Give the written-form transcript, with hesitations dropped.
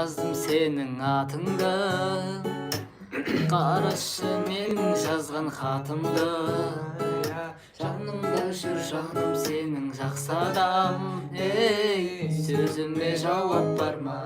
жаздым сенің атыңды, қарашы менің жазған хатымды. Жанымда жүр жаным сенің жақсы адам, ей, сөзіме жауап бар ма?